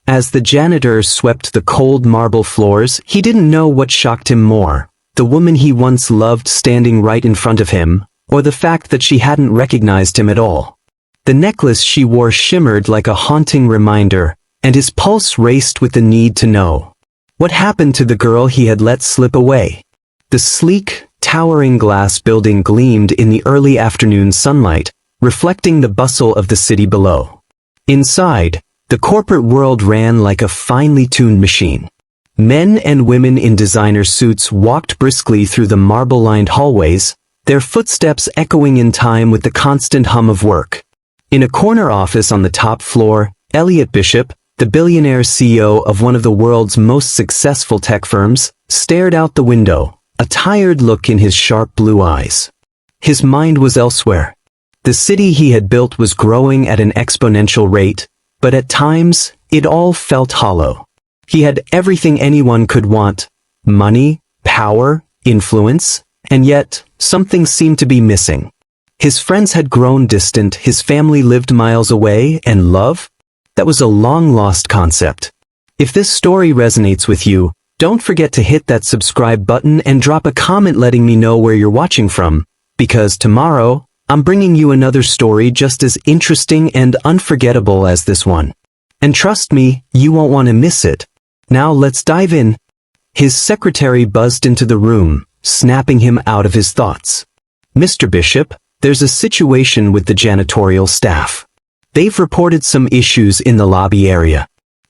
As the janitor swept the cold marble floors, he didn't know what shocked him more, the woman he once loved standing right in front of him, or the fact that she hadn't recognized him at all. The necklace she wore shimmered like a haunting reminder, and his pulse raced with the need to know. What happened to the girl he had let slip away? The sleek, towering glass building gleamed in the early afternoon sunlight, reflecting the bustle of the city below. Inside, the corporate world ran like a finely tuned machine. Men and women in designer suits walked briskly through the marble-lined hallways, their footsteps echoing in time with the constant hum of work. In a corner office on the top floor, Elliot Bishop, the billionaire CEO of one of the world's most successful tech firms, stared out the window, a tired look in his sharp blue eyes. His mind was elsewhere. The city he had built was growing at an exponential rate, but at times, it all felt hollow. He had everything anyone could want: money, power, influence, and yet, something seemed to be missing. His friends had grown distant, his family lived miles away, and love? That was a long-lost concept. If this story resonates with you, don't forget to hit that subscribe button and drop a comment letting me know where you're watching from, because tomorrow, I'm bringing you another story just as interesting and unforgettable as this one. And trust me, you won't want to miss it. Now let's dive in. His secretary buzzed into the room, snapping him out of his thoughts. Mr. Bishop, there's a situation with the janitorial staff. They've reported some issues in the lobby area.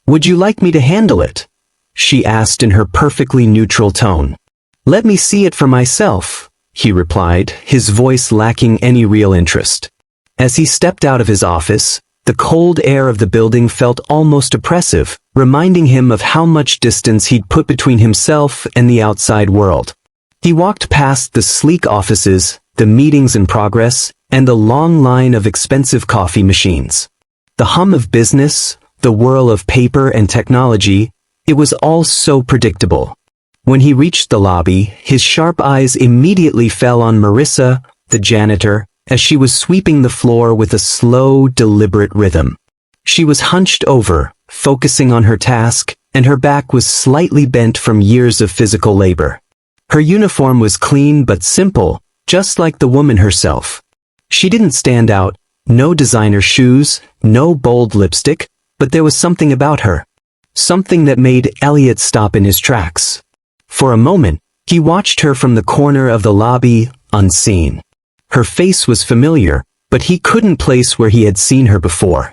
Would you like me to handle it? She asked in her perfectly neutral tone. Let me see it for myself, he replied, his voice lacking any real interest. As he stepped out of his office, the cold air of the building felt almost oppressive, reminding him of how much distance he'd put between himself and the outside world. He walked past the sleek offices, the meetings in progress, and the long line of expensive coffee machines. The hum of business, the whirl of paper and technology, it was all so predictable. When he reached the lobby, his sharp eyes immediately fell on Marissa, the janitor, as she was sweeping the floor with a slow, deliberate rhythm. She was hunched over, focusing on her task, and her back was slightly bent from years of physical labor. Her uniform was clean but simple, just like the woman herself. She didn't stand out, no designer shoes, no bold lipstick, but there was something about her. Something that made Elliot stop in his tracks. For a moment, he watched her from the corner of the lobby, unseen. Her face was familiar, but he couldn't place where he had seen her before.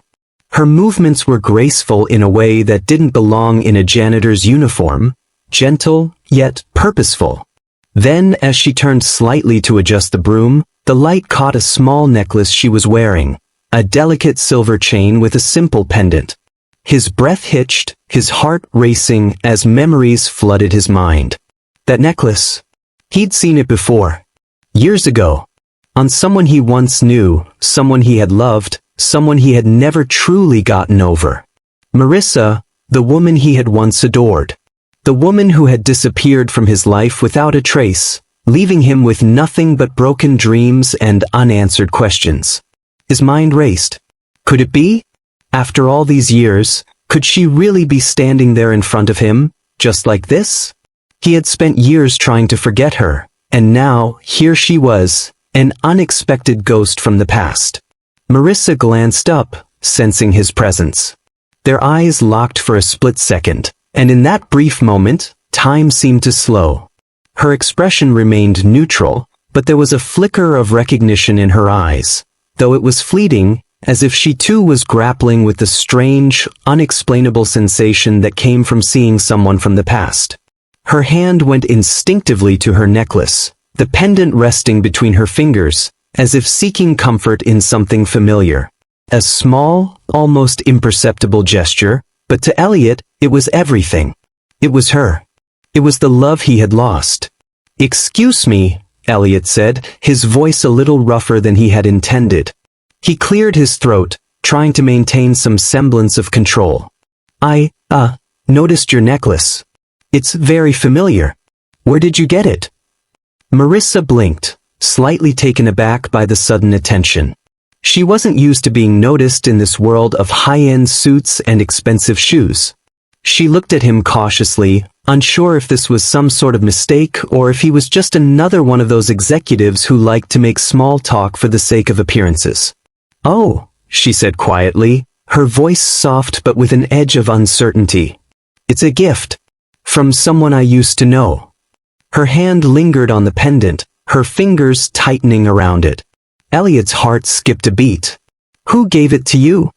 Her movements were graceful in a way that didn't belong in a janitor's uniform, gentle, yet purposeful. Then, as she turned slightly to adjust the broom, the light caught a small necklace she was wearing, a delicate silver chain with a simple pendant. His breath hitched, his heart racing as memories flooded his mind. That necklace. He'd seen it before. Years ago. On someone he once knew, someone he had loved, someone he had never truly gotten over. Marissa, the woman he had once adored. The woman who had disappeared from his life without a trace, leaving him with nothing but broken dreams and unanswered questions. His mind raced. Could it be? After all these years, could she really be standing there in front of him, just like this? He had spent years trying to forget her, and now, here she was, an unexpected ghost from the past. Marissa glanced up, sensing his presence. Their eyes locked for a split second, and in that brief moment, time seemed to slow. Her expression remained neutral, but there was a flicker of recognition in her eyes, though it was fleeting, as if she too was grappling with the strange, unexplainable sensation that came from seeing someone from the past. Her hand went instinctively to her necklace, the pendant resting between her fingers, as if seeking comfort in something familiar. A small, almost imperceptible gesture, but to Elliot, it was everything. It was her. It was the love he had lost. "Excuse me," Elliot said, his voice a little rougher than he had intended. He cleared his throat, trying to maintain some semblance of control. I noticed your necklace. It's very familiar. Where did you get it?" Marissa blinked, slightly taken aback by the sudden attention. She wasn't used to being noticed in this world of high-end suits and expensive shoes. She looked at him cautiously, unsure if this was some sort of mistake or if he was just another one of those executives who liked to make small talk for the sake of appearances. "Oh," she said quietly, her voice soft but with an edge of uncertainty. "It's a gift. From someone I used to know." Her hand lingered on the pendant, her fingers tightening around it. Elliot's heart skipped a beat. "Who gave it to you?"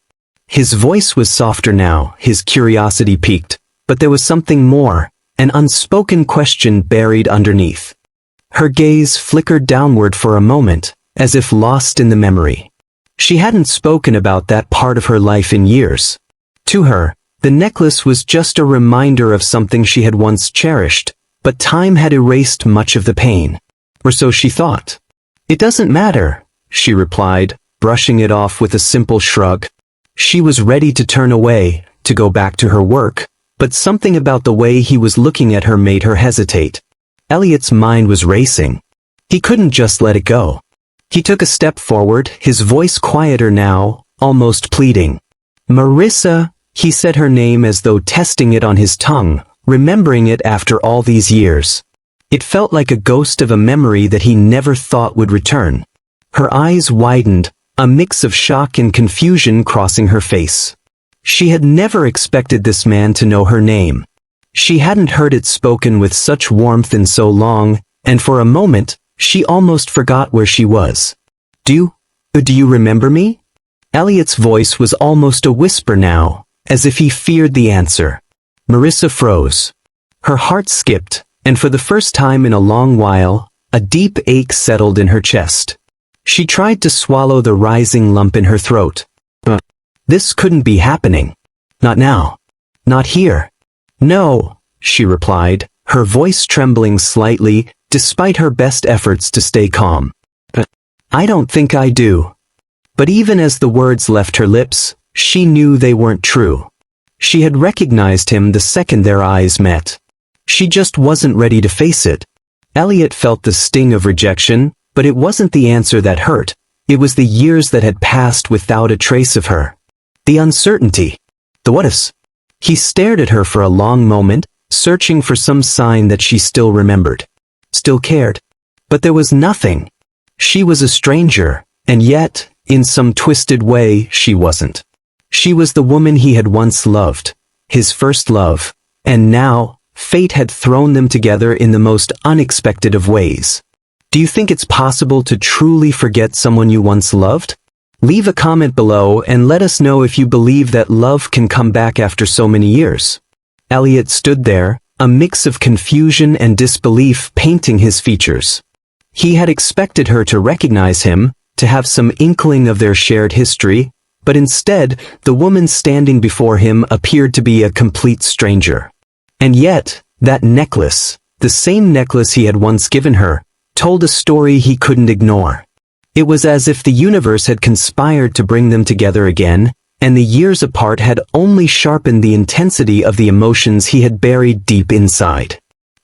His voice was softer now, his curiosity piqued, but there was something more, an unspoken question buried underneath. Her gaze flickered downward for a moment, as if lost in the memory. She hadn't spoken about that part of her life in years. To her, the necklace was just a reminder of something she had once cherished, but time had erased much of the pain. Or so she thought. "It doesn't matter," she replied, brushing it off with a simple shrug. She was ready to turn away, to go back to her work, but something about the way he was looking at her made her hesitate. Elliot's mind was racing. He couldn't just let it go. He took a step forward, his voice quieter now, almost pleading. "Marissa," he said her name as though testing it on his tongue, remembering it after all these years. It felt like a ghost of a memory that he never thought would return. Her eyes widened, a mix of shock and confusion crossing her face. She had never expected this man to know her name. She hadn't heard it spoken with such warmth in so long, and for a moment, she almost forgot where she was. Do you remember me?" Elliot's voice was almost a whisper now, as if he feared the answer. Marissa froze. Her heart skipped, and for the first time in a long while, a deep ache settled in her chest. She tried to swallow the rising lump in her throat. This couldn't be happening. Not now. Not here. "No," she replied, her voice trembling slightly, despite her best efforts to stay calm. "I don't think I do." But even as the words left her lips, she knew they weren't true. She had recognized him the second their eyes met. She just wasn't ready to face it. Elliot felt the sting of rejection, but it wasn't the answer that hurt. It was the years that had passed without a trace of her. The uncertainty. The what-ifs. He stared at her for a long moment, searching for some sign that she still remembered. Still cared. But there was nothing. She was a stranger, and yet, in some twisted way, she wasn't. She was the woman he had once loved, his first love, and now, fate had thrown them together in the most unexpected of ways. Do you think it's possible to truly forget someone you once loved? Leave a comment below and let us know if you believe that love can come back after so many years. Elliot stood there, a mix of confusion and disbelief painting his features. He had expected her to recognize him, to have some inkling of their shared history, but instead, the woman standing before him appeared to be a complete stranger. And yet, that necklace, the same necklace he had once given her, told a story he couldn't ignore. It was as if the universe had conspired to bring them together again, and the years apart had only sharpened the intensity of the emotions he had buried deep inside.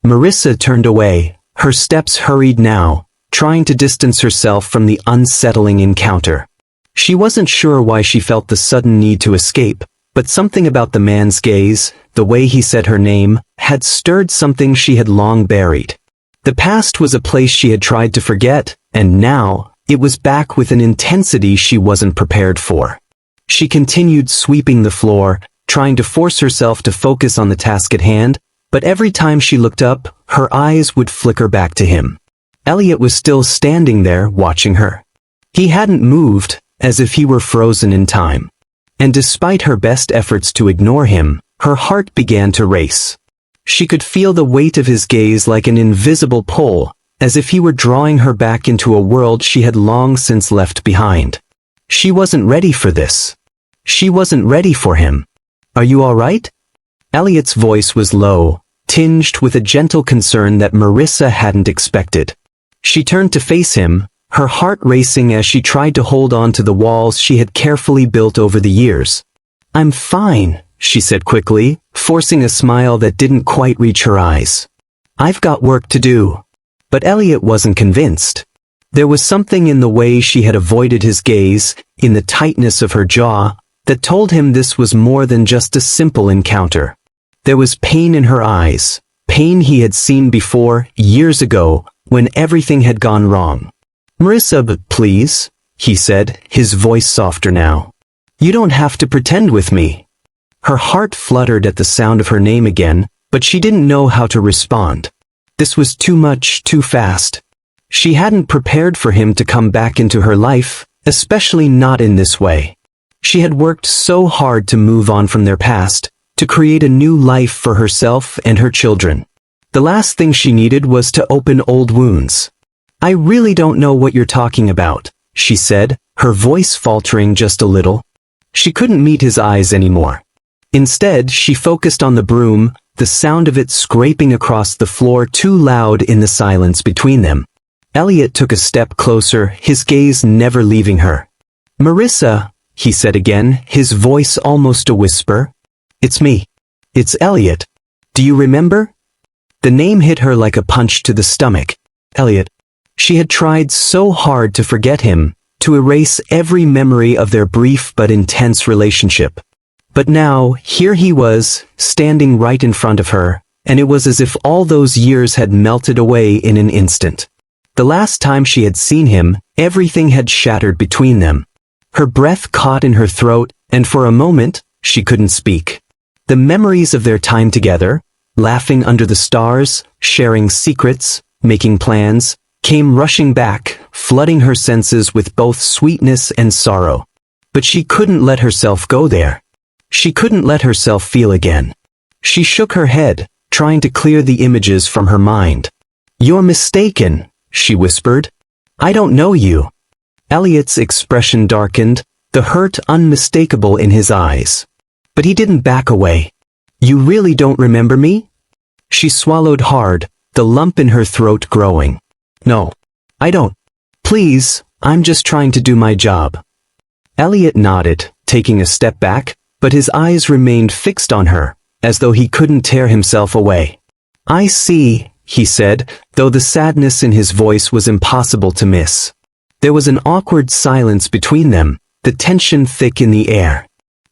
Marissa turned away, her steps hurried now, trying to distance herself from the unsettling encounter. She wasn't sure why she felt the sudden need to escape, but something about the man's gaze, the way he said her name, had stirred something she had long buried. The past was a place she had tried to forget, and now, it was back with an intensity she wasn't prepared for. She continued sweeping the floor, trying to force herself to focus on the task at hand, but every time she looked up, her eyes would flicker back to him. Elliot was still standing there, watching her. He hadn't moved, as if he were frozen in time. And despite her best efforts to ignore him, her heart began to race. She could feel the weight of his gaze like an invisible pull, as if he were drawing her back into a world she had long since left behind. She wasn't ready for this. She wasn't ready for him. "Are you all right?" Elliot's voice was low, tinged with a gentle concern that Marissa hadn't expected. She turned to face him, her heart racing as she tried to hold on to the walls she had carefully built over the years. "I'm fine," she said quickly, forcing a smile that didn't quite reach her eyes. "I've got work to do." But Elliot wasn't convinced. There was something in the way she had avoided his gaze, in the tightness of her jaw, that told him this was more than just a simple encounter. There was pain in her eyes, pain he had seen before, years ago, when everything had gone wrong. "Marissa, but please," he said, his voice softer now. "You don't have to pretend with me." Her heart fluttered at the sound of her name again, but she didn't know how to respond. This was too much, too fast. She hadn't prepared for him to come back into her life, especially not in this way. She had worked so hard to move on from their past, to create a new life for herself and her children. The last thing she needed was to open old wounds. "I really don't know what you're talking about," she said, her voice faltering just a little. She couldn't meet his eyes anymore. Instead, she focused on the broom, the sound of it scraping across the floor too loud in the silence between them. Elliot took a step closer, his gaze never leaving her. "Marissa," he said again, his voice almost a whisper. "It's me. It's Elliot. Do you remember?" The name hit her like a punch to the stomach. Elliot. She had tried so hard to forget him, to erase every memory of their brief but intense relationship. But now, here he was, standing right in front of her, and it was as if all those years had melted away in an instant. The last time she had seen him, everything had shattered between them. Her breath caught in her throat, and for a moment, she couldn't speak. The memories of their time together, laughing under the stars, sharing secrets, making plans, came rushing back, flooding her senses with both sweetness and sorrow. But she couldn't let herself go there. She couldn't let herself feel again. She shook her head, trying to clear the images from her mind. "You're mistaken," she whispered. "I don't know you." Elliot's expression darkened, the hurt unmistakable in his eyes. But he didn't back away. "You really don't remember me?" She swallowed hard, the lump in her throat growing. "No, I don't. Please, I'm just trying to do my job." Elliot nodded, taking a step back, but his eyes remained fixed on her, as though he couldn't tear himself away. "I see," he said, though the sadness in his voice was impossible to miss. There was an awkward silence between them, the tension thick in the air.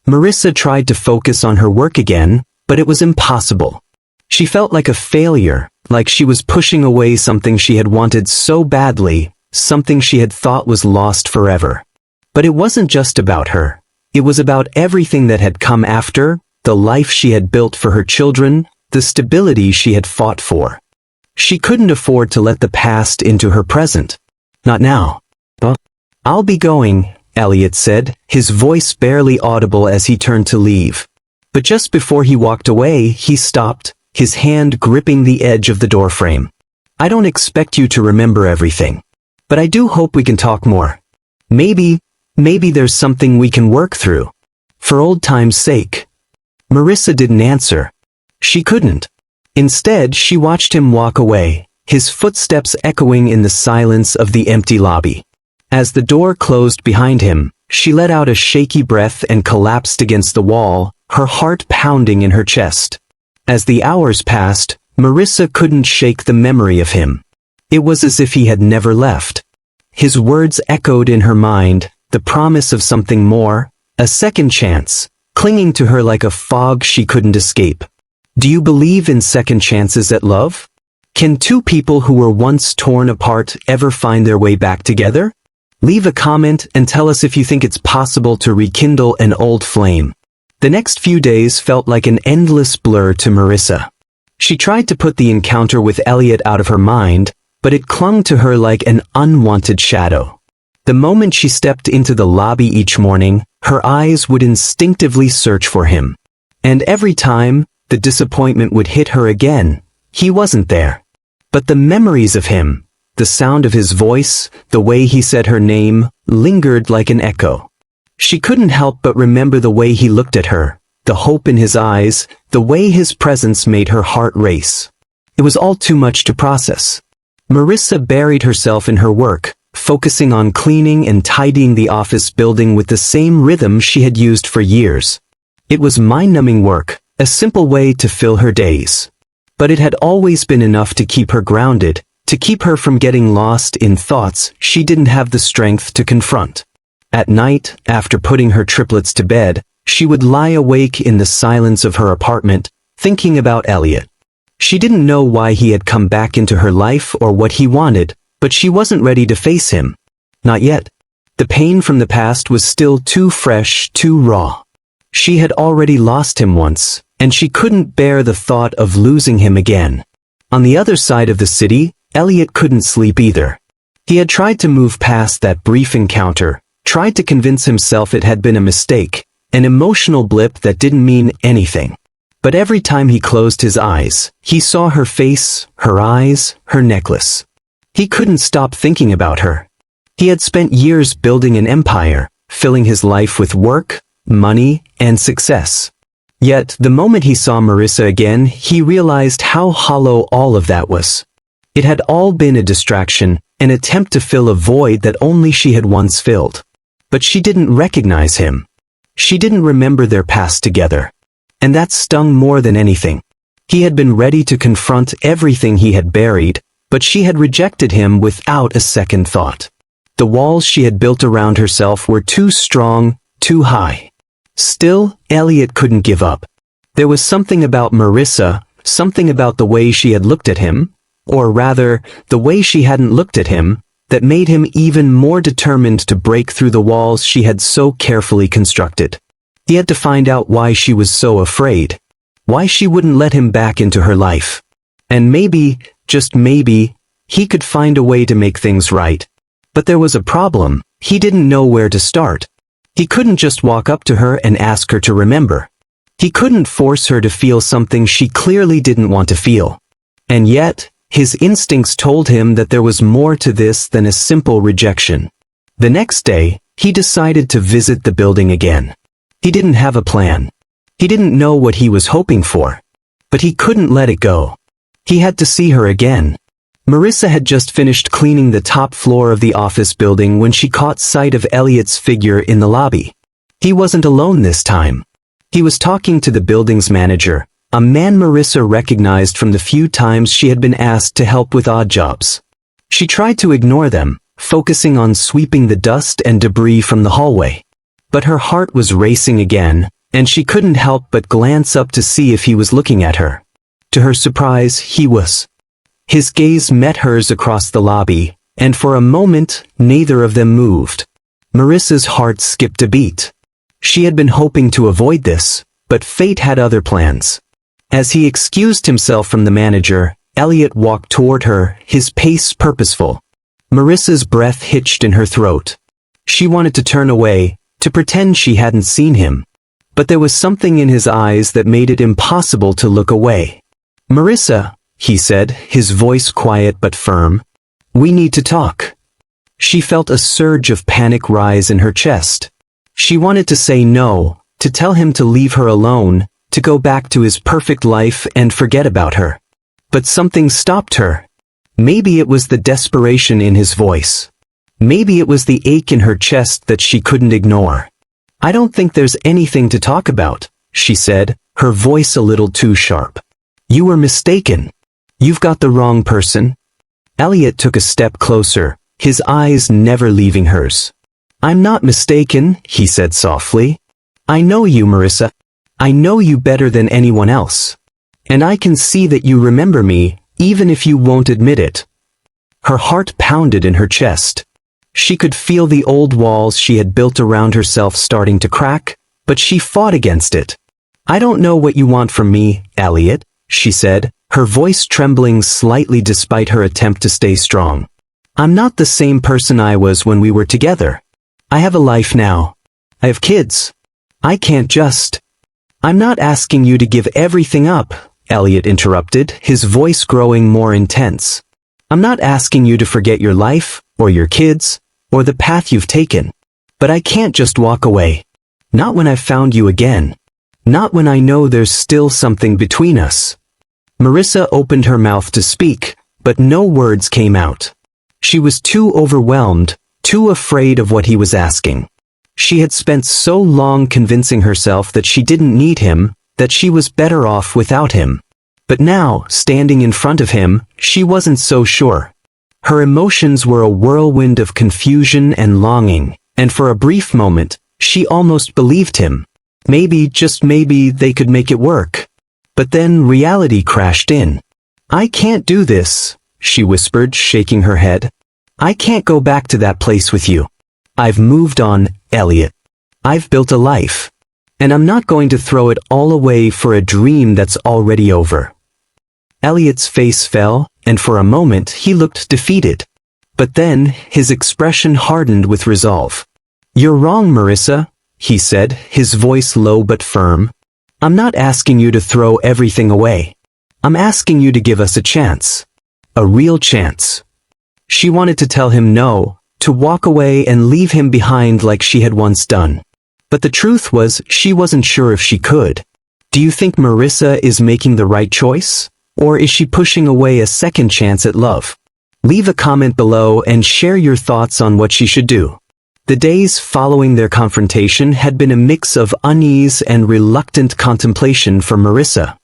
Marissa tried to focus on her work again, but it was impossible. She felt like a failure, like she was pushing away something she had wanted so badly, something she had thought was lost forever. But it wasn't just about her. It was about everything that had come after, the life she had built for her children, the stability she had fought for. She couldn't afford to let the past into her present. Not now. "I'll be going," Elliot said, his voice barely audible as he turned to leave. But just before he walked away, he stopped, his hand gripping the edge of the doorframe. "I don't expect you to remember everything. But I do hope we can talk more. Maybe there's something we can work through. For old time's sake." Marissa didn't answer. She couldn't. Instead, she watched him walk away, his footsteps echoing in the silence of the empty lobby. As the door closed behind him, she let out a shaky breath and collapsed against the wall, her heart pounding in her chest. As the hours passed, Marissa couldn't shake the memory of him. It was as if he had never left. His words echoed in her mind, the promise of something more, a second chance, clinging to her like a fog she couldn't escape. Do you believe in second chances at love? Can two people who were once torn apart ever find their way back together? Leave a comment and tell us if you think it's possible to rekindle an old flame. The next few days felt like an endless blur to Marissa. She tried to put the encounter with Elliot out of her mind, but it clung to her like an unwanted shadow. The moment she stepped into the lobby each morning, her eyes would instinctively search for him. And every time, the disappointment would hit her again. He wasn't there. But the memories of him, the sound of his voice, the way he said her name, lingered like an echo. She couldn't help but remember the way he looked at her, the hope in his eyes, the way his presence made her heart race. It was all too much to process. Marissa buried herself in her work, focusing on cleaning and tidying the office building with the same rhythm she had used for years. It was mind-numbing work, a simple way to fill her days. But it had always been enough to keep her grounded, to keep her from getting lost in thoughts she didn't have the strength to confront. At night, after putting her triplets to bed, she would lie awake in the silence of her apartment, thinking about Elliot. She didn't know why he had come back into her life or what he wanted, but she wasn't ready to face him. Not yet. The pain from the past was still too fresh, too raw. She had already lost him once, and she couldn't bear the thought of losing him again. On the other side of the city, Elliot couldn't sleep either. He had tried to move past that brief encounter, tried to convince himself it had been a mistake, an emotional blip that didn't mean anything. But every time he closed his eyes, he saw her face, her eyes, her necklace. He couldn't stop thinking about her. He had spent years building an empire, filling his life with work, money, and success. Yet, the moment he saw Marissa again, he realized how hollow all of that was. It had all been a distraction, an attempt to fill a void that only she had once filled. But she didn't recognize him. She didn't remember their past together. And that stung more than anything. He had been ready to confront everything he had buried, but she had rejected him without a second thought. The walls she had built around herself were too strong, too high. Still, Elliot couldn't give up. There was something about Marissa, something about the way she had looked at him, or rather, the way she hadn't looked at him, that made him even more determined to break through the walls she had so carefully constructed. He had to find out why she was so afraid, why she wouldn't let him back into her life. And maybe, just maybe, he could find a way to make things right. But there was a problem. He didn't know where to start. He couldn't just walk up to her and ask her to remember. He couldn't force her to feel something she clearly didn't want to feel. And yet, his instincts told him that there was more to this than a simple rejection. The next day, he decided to visit the building again. He didn't have a plan. He didn't know what he was hoping for. But he couldn't let it go. He had to see her again. Marissa had just finished cleaning the top floor of the office building when she caught sight of Elliot's figure in the lobby. He wasn't alone this time. He was talking to the building's manager, a man Marissa recognized from the few times she had been asked to help with odd jobs. She tried to ignore them, focusing on sweeping the dust and debris from the hallway. But her heart was racing again, and she couldn't help but glance up to see if he was looking at her. To her surprise, he was. His gaze met hers across the lobby, and for a moment, neither of them moved. Marissa's heart skipped a beat. She had been hoping to avoid this, but fate had other plans. As he excused himself from the manager, Elliot walked toward her, his pace purposeful. Marissa's breath hitched in her throat. She wanted to turn away, to pretend she hadn't seen him. But there was something in his eyes that made it impossible to look away. "Marissa," he said, his voice quiet but firm. "We need to talk." She felt a surge of panic rise in her chest. She wanted to say no, to tell him to leave her alone, to go back to his perfect life and forget about her. But something stopped her. Maybe it was the desperation in his voice. Maybe it was the ache in her chest that she couldn't ignore. "I don't think there's anything to talk about," she said, her voice a little too sharp. "You were mistaken. You've got the wrong person." Elliot took a step closer, his eyes never leaving hers. "I'm not mistaken," he said softly. "I know you, Marissa. I know you better than anyone else. And I can see that you remember me, even if you won't admit it." Her heart pounded in her chest. She could feel the old walls she had built around herself starting to crack, but she fought against it. "I don't know what you want from me, Elliot," she said, her voice trembling slightly despite her attempt to stay strong. "I'm not the same person I was when we were together. I have a life now. I have kids. I can't just—" "I'm not asking you to give everything up," Elliot interrupted, his voice growing more intense. "I'm not asking you to forget your life, or your kids, or the path you've taken. But I can't just walk away. Not when I've found you again. Not when I know there's still something between us." Marissa opened her mouth to speak, but no words came out. She was too overwhelmed, too afraid of what he was asking. She had spent so long convincing herself that she didn't need him, that she was better off without him. But now, standing in front of him, she wasn't so sure. Her emotions were a whirlwind of confusion and longing, and for a brief moment, she almost believed him. Maybe, just maybe, they could make it work. But then reality crashed in. "I can't do this," she whispered, shaking her head. "I can't go back to that place with you. I've moved on, Elliot. I've built a life. And I'm not going to throw it all away for a dream that's already over." Elliot's face fell, and for a moment he looked defeated. But then, his expression hardened with resolve. "You're wrong, Marissa," he said, his voice low but firm. "I'm not asking you to throw everything away. I'm asking you to give us a chance. A real chance." She wanted to tell him no, to walk away and leave him behind like she had once done. But the truth was, she wasn't sure if she could. Do you think Marissa is making the right choice? Or is she pushing away a second chance at love? Leave a comment below and share your thoughts on what she should do. The days following their confrontation had been a mix of unease and reluctant contemplation for Marissa.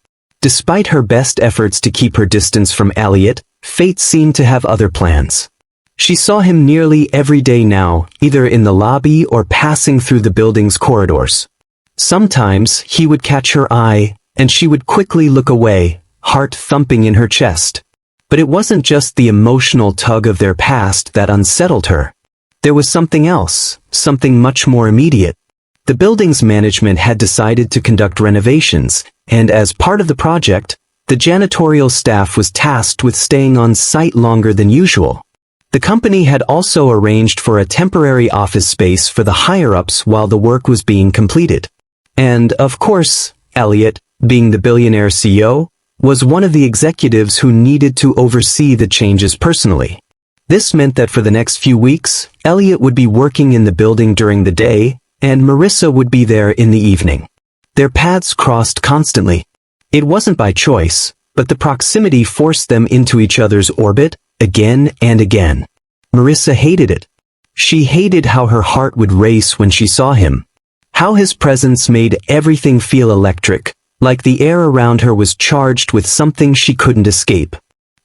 Despite her best efforts to keep her distance from Elliot, fate seemed to have other plans. She saw him nearly every day now, either in the lobby or passing through the building's corridors. Sometimes he would catch her eye, and she would quickly look away, heart thumping in her chest. But it wasn't just the emotional tug of their past that unsettled her. There was something else, something much more immediate. The building's management had decided to conduct renovations, and as part of the project, the janitorial staff was tasked with staying on site longer than usual. The company had also arranged for a temporary office space for the higher-ups while the work was being completed. And, of course, Elliot, being the billionaire CEO, was one of the executives who needed to oversee the changes personally. This meant that for the next few weeks, Elliot would be working in the building during the day, and Marissa would be there in the evening. Their paths crossed constantly. It wasn't by choice, but the proximity forced them into each other's orbit, again and again. Marissa hated it. She hated how her heart would race when she saw him. How his presence made everything feel electric, like the air around her was charged with something she couldn't escape.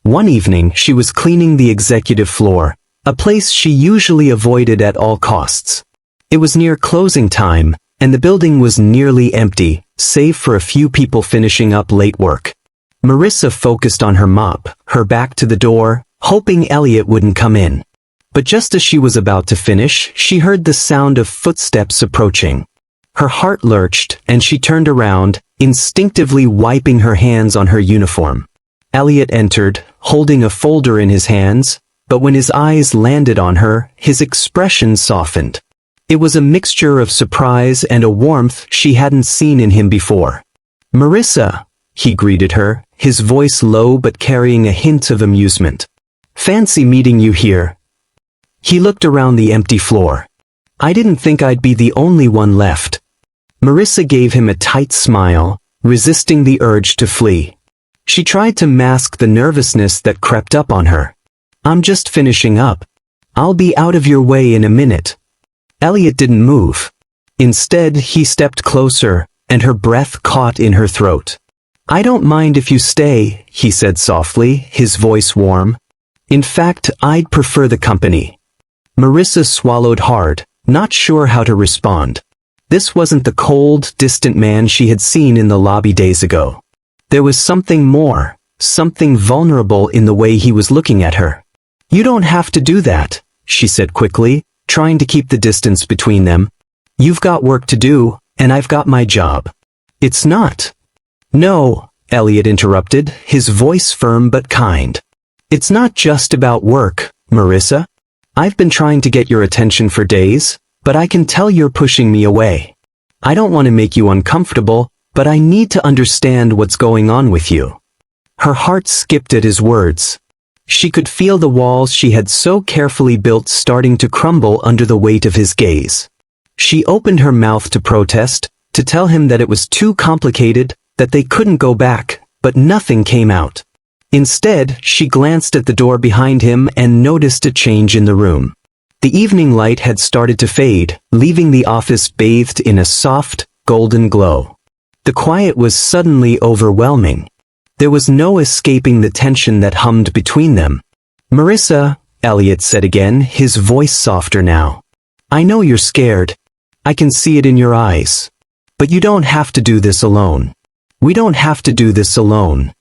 One evening, she was cleaning the executive floor, a place she usually avoided at all costs. It was near closing time, and the building was nearly empty, save for a few people finishing up late work. Marissa focused on her mop, her back to the door, hoping Elliot wouldn't come in. But just as she was about to finish, she heard the sound of footsteps approaching. Her heart lurched, and she turned around, instinctively wiping her hands on her uniform. Elliot entered, holding a folder in his hands, but when his eyes landed on her, his expression softened. It was a mixture of surprise and a warmth she hadn't seen in him before. "Marissa," he greeted her, his voice low but carrying a hint of amusement. "Fancy meeting you here." He looked around the empty floor. "I didn't think I'd be the only one left." Marissa gave him a tight smile, resisting the urge to flee. She tried to mask the nervousness that crept up on her. "I'm just finishing up. I'll be out of your way in a minute." Elliot didn't move. Instead, he stepped closer, and her breath caught in her throat. "I don't mind if you stay," he said softly, his voice warm. "In fact, I'd prefer the company." Marissa swallowed hard, not sure how to respond. This wasn't the cold, distant man she had seen in the lobby days ago. There was something more, something vulnerable in the way he was looking at her. "You don't have to do that," she said quickly, trying to keep the distance between them. "You've got work to do, and I've got my job." "It's not." "No," Elliot interrupted, his voice firm but kind. "It's not just about work, Marissa. I've been trying to get your attention for days, but I can tell you're pushing me away. I don't want to make you uncomfortable, but I need to understand what's going on with you." Her heart skipped at his words. She could feel the walls she had so carefully built starting to crumble under the weight of his gaze. She opened her mouth to protest, to tell him that it was too complicated, that they couldn't go back, but nothing came out. Instead, she glanced at the door behind him and noticed a change in the room. The evening light had started to fade, leaving the office bathed in a soft, golden glow. The quiet was suddenly overwhelming. There was no escaping the tension that hummed between them. "Marissa," Elliot said again, his voice softer now. I know you're scared. I can see it in your eyes. But you don't have to do this alone. We don't have to do this alone.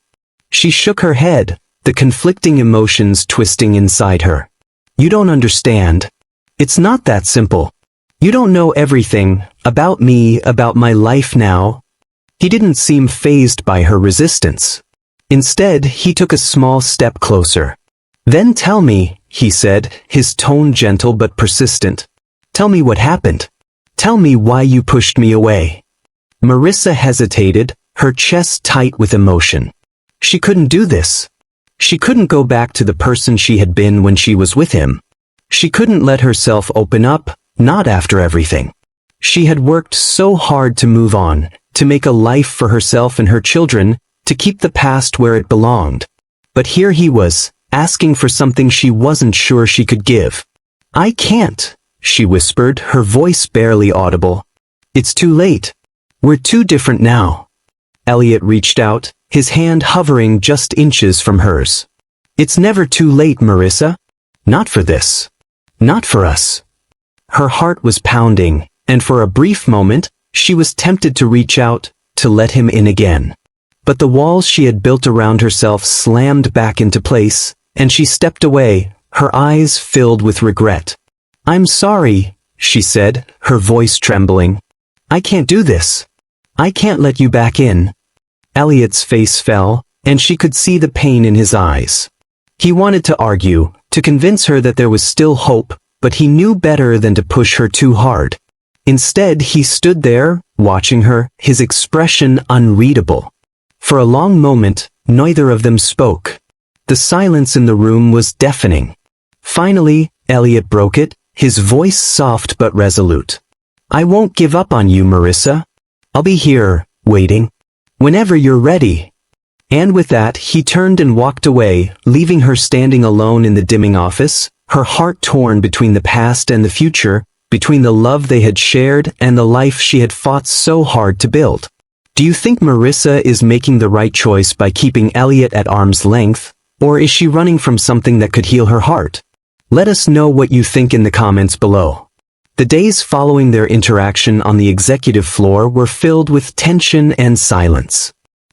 She shook her head, the conflicting emotions twisting inside her. You don't understand. It's not that simple. You don't know everything about me, about my life now. He didn't seem fazed by her resistance. Instead, he took a small step closer. Then tell me, he said, his tone gentle but persistent. Tell me what happened. Tell me why you pushed me away. Marissa hesitated, her chest tight with emotion. She couldn't do this. She couldn't go back to the person she had been when she was with him. She couldn't let herself open up, not after everything. She had worked so hard to move on, to make a life for herself and her children, to keep the past where it belonged. But here he was, asking for something she wasn't sure she could give. I can't, she whispered, her voice barely audible. It's too late. We're too different now. Elliot reached out, his hand hovering just inches from hers. It's never too late, Marissa. Not for this. Not for us. Her heart was pounding, and for a brief moment, she was tempted to reach out, to let him in again. But the walls she had built around herself slammed back into place, and she stepped away, her eyes filled with regret. I'm sorry, she said, her voice trembling. I can't do this. I can't let you back in. Elliot's face fell, and she could see the pain in his eyes. He wanted to argue, to convince her that there was still hope, but he knew better than to push her too hard. Instead, he stood there, watching her, his expression unreadable. For a long moment, neither of them spoke. The silence in the room was deafening. Finally, Elliot broke it, his voice soft but resolute. I won't give up on you, Marissa. I'll be here, waiting. Whenever you're ready. And with that, he turned and walked away, leaving her standing alone in the dimming office, her heart torn between the past and the future, between the love they had shared and the life she had fought so hard to build. Do you think Marissa is making the right choice by keeping Elliot at arm's length, or is she running from something that could heal her heart? Let us know what you think in the comments below. The days following their interaction on the executive floor were filled with tension and silence.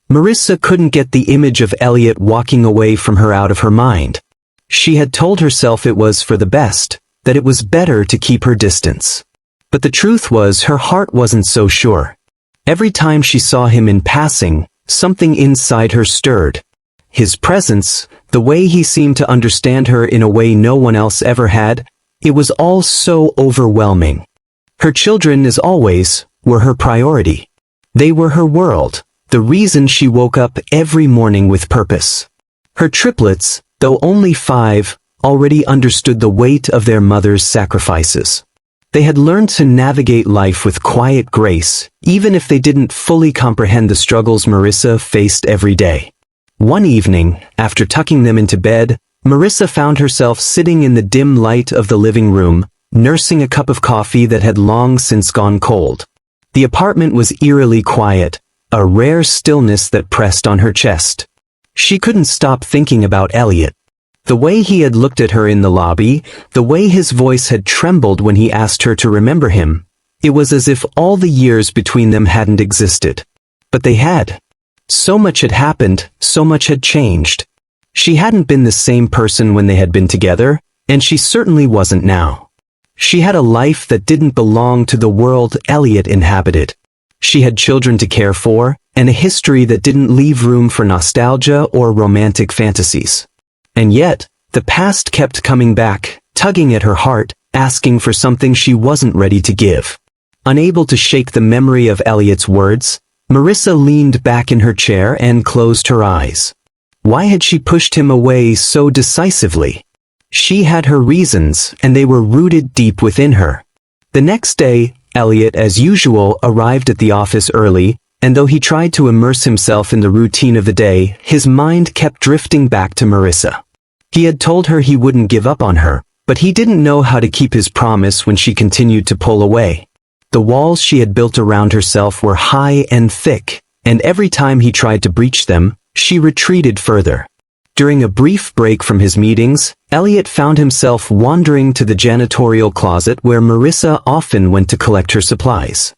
Marissa couldn't get the image of Elliot walking away from her out of her mind. She had told herself it was for the best, that it was better to keep her distance. But the truth was her heart wasn't so sure. Every time she saw him in passing, something inside her stirred. His presence, the way he seemed to understand her in a way no one else ever had, it was all so overwhelming. Her children, as always, were her priority. They were her world, the reason she woke up every morning with purpose. Her triplets, though only 5, already understood the weight of their mother's sacrifices. They had learned to navigate life with quiet grace, even if they didn't fully comprehend the struggles Marissa faced every day. One evening, after tucking them into bed, Marissa found herself sitting in the dim light of the living room, nursing a cup of coffee that had long since gone cold. The apartment was eerily quiet, a rare stillness that pressed on her chest. She couldn't stop thinking about Elliot. The way he had looked at her in the lobby, the way his voice had trembled when he asked her to remember him, it was as if all the years between them hadn't existed. But they had. So much had happened, so much had changed. She hadn't been the same person when they had been together, and she certainly wasn't now. She had a life that didn't belong to the world Elliot inhabited. She had children to care for, and a history that didn't leave room for nostalgia or romantic fantasies. And yet, the past kept coming back, tugging at her heart, asking for something she wasn't ready to give. Unable to shake the memory of Elliot's words, Marissa leaned back in her chair and closed her eyes. Why had she pushed him away so decisively? She had her reasons, and they were rooted deep within her. The next day, Elliot, as usual, arrived at the office early, and though he tried to immerse himself in the routine of the day, his mind kept drifting back to Marissa. He had told her he wouldn't give up on her, but he didn't know how to keep his promise when she continued to pull away. The walls she had built around herself were high and thick, and every time he tried to breach them, she retreated further. During a brief break from his meetings, Elliot found himself wandering to the janitorial closet where Marissa often went to collect her supplies.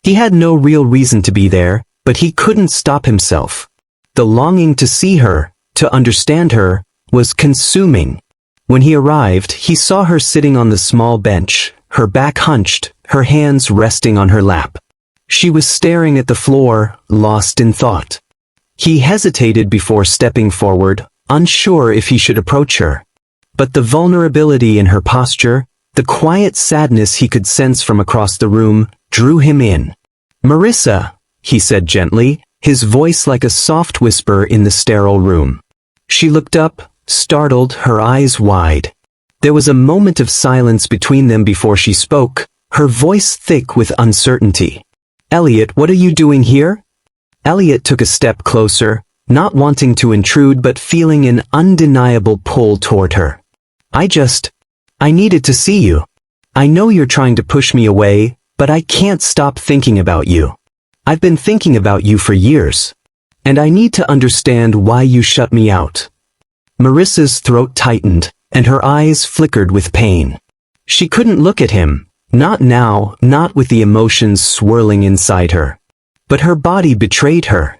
He had no real reason to be there, but he couldn't stop himself. The longing to see her, to understand her, was consuming. When he arrived, he saw her sitting on the small bench, her back hunched, her hands resting on her lap. She was staring at the floor, lost in thought. He hesitated before stepping forward, unsure if he should approach her. But the vulnerability in her posture, the quiet sadness he could sense from across the room, drew him in. "Marissa," he said gently, his voice like a soft whisper in the sterile room. She looked up, startled, her eyes wide. There was a moment of silence between them before she spoke, her voice thick with uncertainty. "Elliot, what are you doing here?" Elliot took a step closer, not wanting to intrude but feeling an undeniable pull toward her. I needed to see you. I know you're trying to push me away, but I can't stop thinking about you. I've been thinking about you for years. And I need to understand why you shut me out." Marissa's throat tightened, and her eyes flickered with pain. She couldn't look at him, not now, not with the emotions swirling inside her. But her body betrayed her.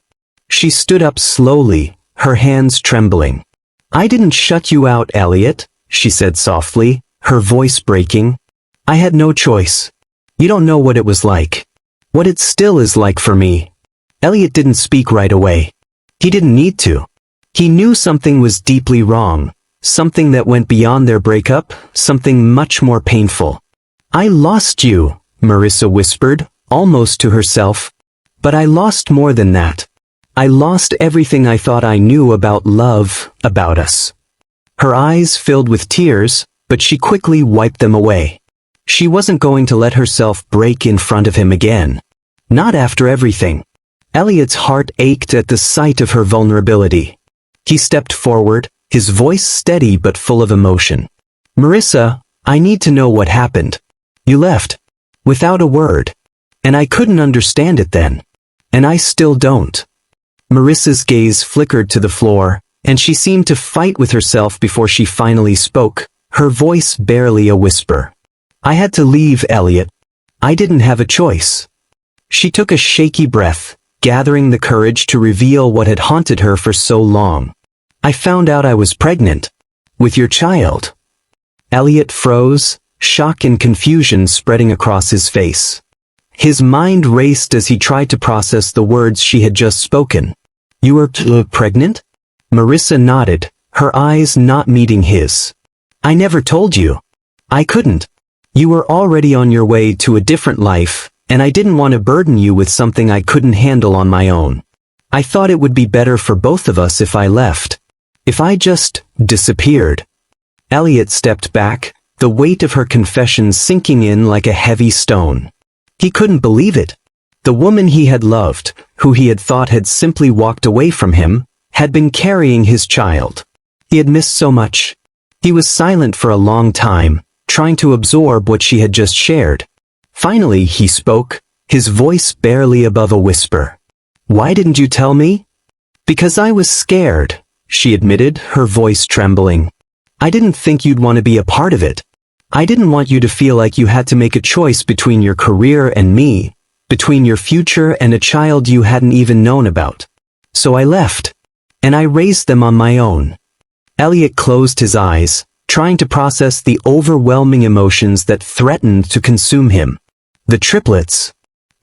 She stood up slowly, her hands trembling. "I didn't shut you out, Elliot," she said softly, her voice breaking. "I had no choice. You don't know what it was like. What it still is like for me." Elliot didn't speak right away. He didn't need to. He knew something was deeply wrong, something that went beyond their breakup, something much more painful. "I lost you," Marissa whispered, almost to herself. "But I lost more than that. I lost everything I thought I knew about love, about us." Her eyes filled with tears, but she quickly wiped them away. She wasn't going to let herself break in front of him again. Not after everything. Elliot's heart ached at the sight of her vulnerability. He stepped forward, his voice steady but full of emotion. "Marissa, I need to know what happened. You left. Without a word. And I couldn't understand it then. And I still don't." Marissa's gaze flickered to the floor, and she seemed to fight with herself before she finally spoke, her voice barely a whisper. "I had to leave, Elliot. I didn't have a choice." She took a shaky breath, gathering the courage to reveal what had haunted her for so long. "I found out I was pregnant. With your child." Elliot froze, shock and confusion spreading across his face. His mind raced as he tried to process the words she had just spoken. "You were pregnant?" Marissa nodded, her eyes not meeting his. "I never told you. I couldn't. You were already on your way to a different life, and I didn't want to burden you with something I couldn't handle on my own. I thought it would be better for both of us if I left. If I just disappeared." Elliot stepped back, the weight of her confession sinking in like a heavy stone. He couldn't believe it. The woman he had loved, who he had thought had simply walked away from him, had been carrying his child. He had missed so much. He was silent for a long time, trying to absorb what she had just shared. Finally he spoke, his voice barely above a whisper. "Why didn't you tell me?" "Because I was scared," she admitted, her voice trembling. "I didn't think you'd want to be a part of it. I didn't want you to feel like you had to make a choice between your career and me, between your future and a child you hadn't even known about. So I left. And I raised them on my own." Elliot closed his eyes, trying to process the overwhelming emotions that threatened to consume him. The triplets.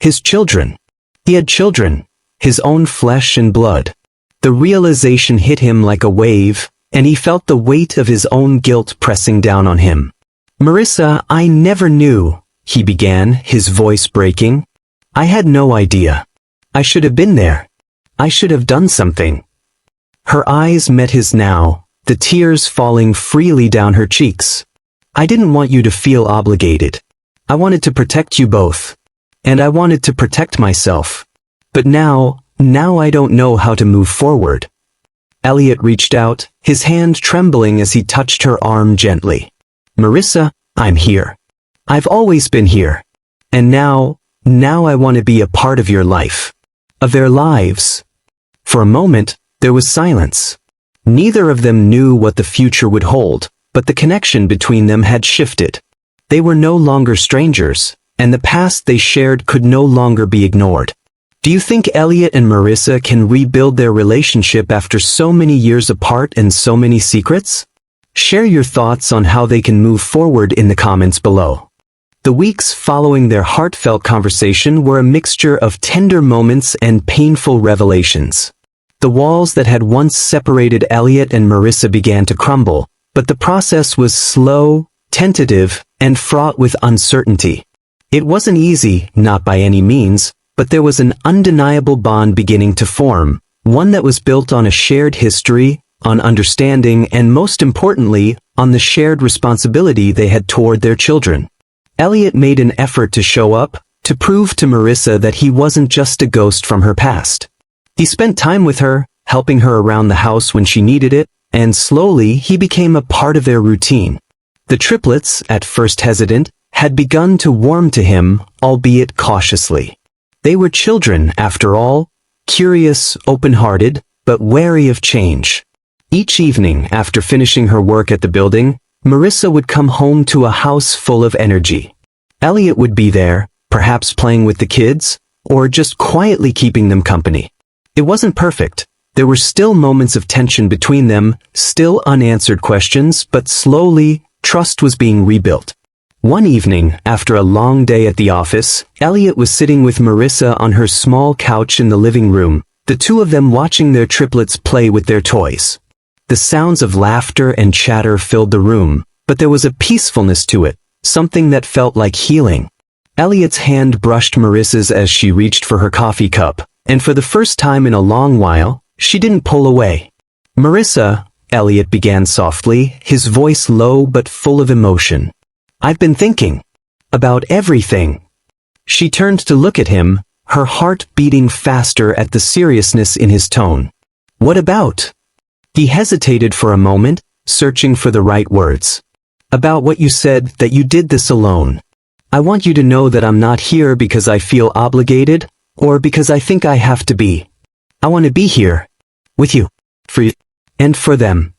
His children. He had children, his own flesh and blood. The realization hit him like a wave, and he felt the weight of his own guilt pressing down on him. "Marissa, I never knew," he began, his voice breaking. "I had no idea. I should have been there. I should have done something." Her eyes met his now, the tears falling freely down her cheeks. "I didn't want you to feel obligated. I wanted to protect you both. And I wanted to protect myself. But now I don't know how to move forward." Elliot reached out, his hand trembling as he touched her arm gently. "Marissa, I'm here. I've always been here. And now I want to be a part of your life. Of their lives." For a moment, there was silence. Neither of them knew what the future would hold, but the connection between them had shifted. They were no longer strangers, and the past they shared could no longer be ignored. Do you think Elliot and Marissa can rebuild their relationship after so many years apart and so many secrets? Share your thoughts on how they can move forward in the comments below. The weeks following their heartfelt conversation were a mixture of tender moments and painful revelations. The walls that had once separated Elliot and Marissa began to crumble, but the process was slow, tentative, and fraught with uncertainty. It wasn't easy, not by any means, but there was an undeniable bond beginning to form, one that was built on a shared history, on understanding, and most importantly, on the shared responsibility they had toward their children. Elliot made an effort to show up, to prove to Marissa that he wasn't just a ghost from her past. He spent time with her, helping her around the house when she needed it, and slowly he became a part of their routine. The triplets, at first hesitant, had begun to warm to him, albeit cautiously. They were children, after all, curious, open-hearted, but wary of change. Each evening, after finishing her work at the building, Marissa would come home to a house full of energy. Elliot would be there, perhaps playing with the kids, or just quietly keeping them company. It wasn't perfect. There were still moments of tension between them, still unanswered questions, but slowly, trust was being rebuilt. One evening, after a long day at the office, Elliot was sitting with Marissa on her small couch in the living room, the two of them watching their triplets play with their toys. The sounds of laughter and chatter filled the room, but there was a peacefulness to it, something that felt like healing. Elliot's hand brushed Marissa's as she reached for her coffee cup, and for the first time in a long while, she didn't pull away. "Marissa," Elliot began softly, his voice low but full of emotion. "I've been thinking about everything." She turned to look at him, her heart beating faster at the seriousness in his tone. "What about?" He hesitated for a moment, searching for the right words. "About what you said, that you did this alone. I want you to know that I'm not here because I feel obligated, or because I think I have to be. I want to be here, with you, for you, and for them."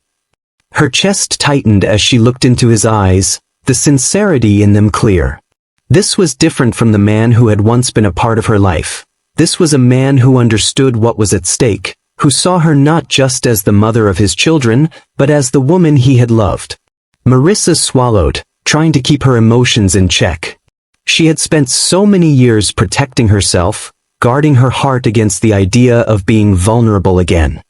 Her chest tightened as she looked into his eyes, the sincerity in them clear. This was different from the man who had once been a part of her life. This was a man who understood what was at stake, who saw her not just as the mother of his children, but as the woman he had loved. Marissa swallowed, trying to keep her emotions in check. She had spent so many years protecting herself, guarding her heart against the idea of being vulnerable again.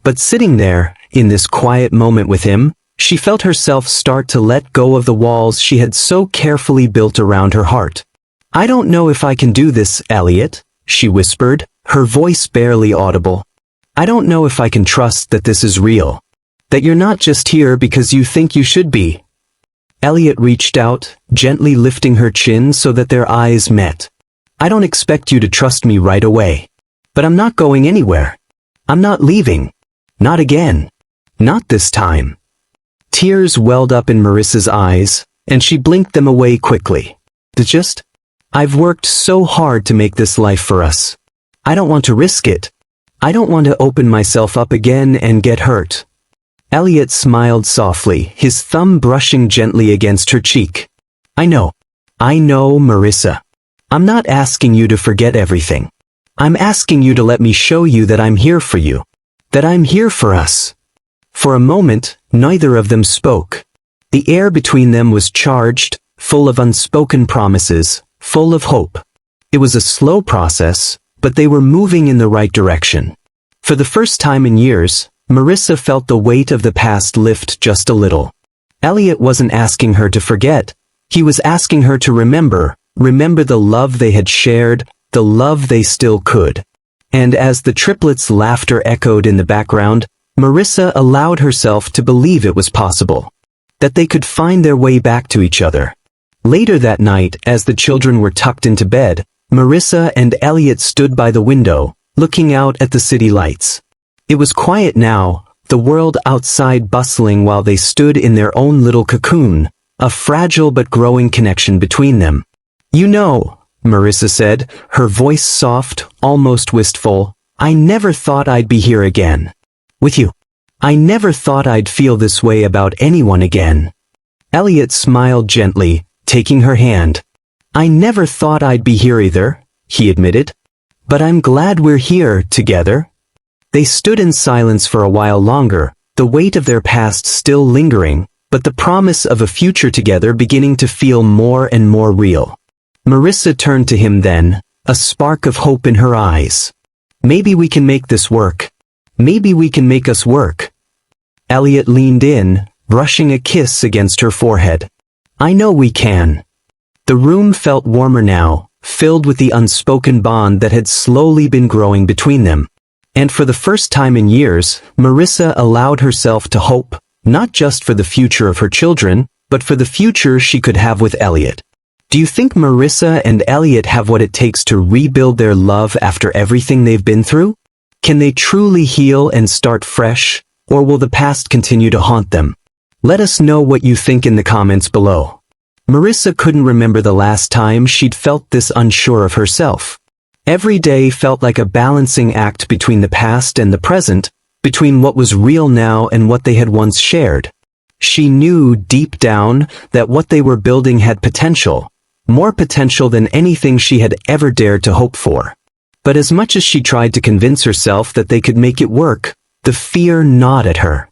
But sitting there, in this quiet moment with him, she felt herself start to let go of the walls she had so carefully built around her heart. "I don't know if I can do this, Elliot," she whispered, her voice barely audible. "I don't know if I can trust that this is real. That you're not just here because you think you should be." Elliot reached out, gently lifting her chin so that their eyes met. "I don't expect you to trust me right away. But I'm not going anywhere. I'm not leaving. Not again. Not this time." Tears welled up in Marissa's eyes, and she blinked them away quickly. I've worked so hard to make this life for us. I don't want to risk it. I don't want to open myself up again and get hurt." Elliot smiled softly, his thumb brushing gently against her cheek. I know, Marissa. I'm not asking you to forget everything. I'm asking you to let me show you that I'm here for you. That I'm here for us." For a moment, neither of them spoke. The air between them was charged, full of unspoken promises, full of hope. It was a slow process, but they were moving in the right direction. For the first time in years, Marissa felt the weight of the past lift just a little. Elliot wasn't asking her to forget. He was asking her to remember the love they had shared, the love they still could. And as the triplets' laughter echoed in the background, Marissa allowed herself to believe it was possible. That they could find their way back to each other. Later that night, as the children were tucked into bed, Marissa and Elliot stood by the window, looking out at the city lights. It was quiet now, the world outside bustling while they stood in their own little cocoon, a fragile but growing connection between them. "You know," Marissa said, her voice soft, almost wistful, "I never thought I'd be here again. With you. I never thought I'd feel this way about anyone again. Elliot smiled gently, taking her hand. I never thought I'd be here either, he admitted. But I'm glad we're here, together. They stood in silence for a while longer, the weight of their past still lingering, but the promise of a future together beginning to feel more and more real. Marissa turned to him then, a spark of hope in her eyes. Maybe we can make this work. Maybe we can make us work. Elliot leaned in, brushing a kiss against her forehead. I know we can. The room felt warmer now, filled with the unspoken bond that had slowly been growing between them. And for the first time in years, Marissa allowed herself to hope, not just for the future of her children, but for the future she could have with Elliot. Do you think Marissa and Elliot have what it takes to rebuild their love after everything they've been through? Can they truly heal and start fresh, or will the past continue to haunt them? Let us know what you think in the comments below. Marissa couldn't remember the last time she'd felt this unsure of herself. Every day felt like a balancing act between the past and the present, between what was real now and what they had once shared. She knew deep down that what they were building had potential, more potential than anything she had ever dared to hope for. But as much as she tried to convince herself that they could make it work, the fear gnawed at her.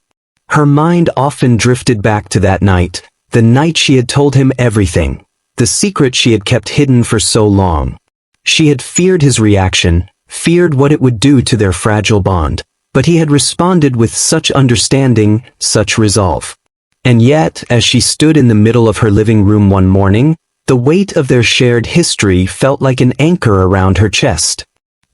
Her mind often drifted back to that night, the night she had told him everything, the secret she had kept hidden for so long. She had feared his reaction, feared what it would do to their fragile bond, but he had responded with such understanding, such resolve. And yet, as she stood in the middle of her living room one morning, the weight of their shared history felt like an anchor around her chest.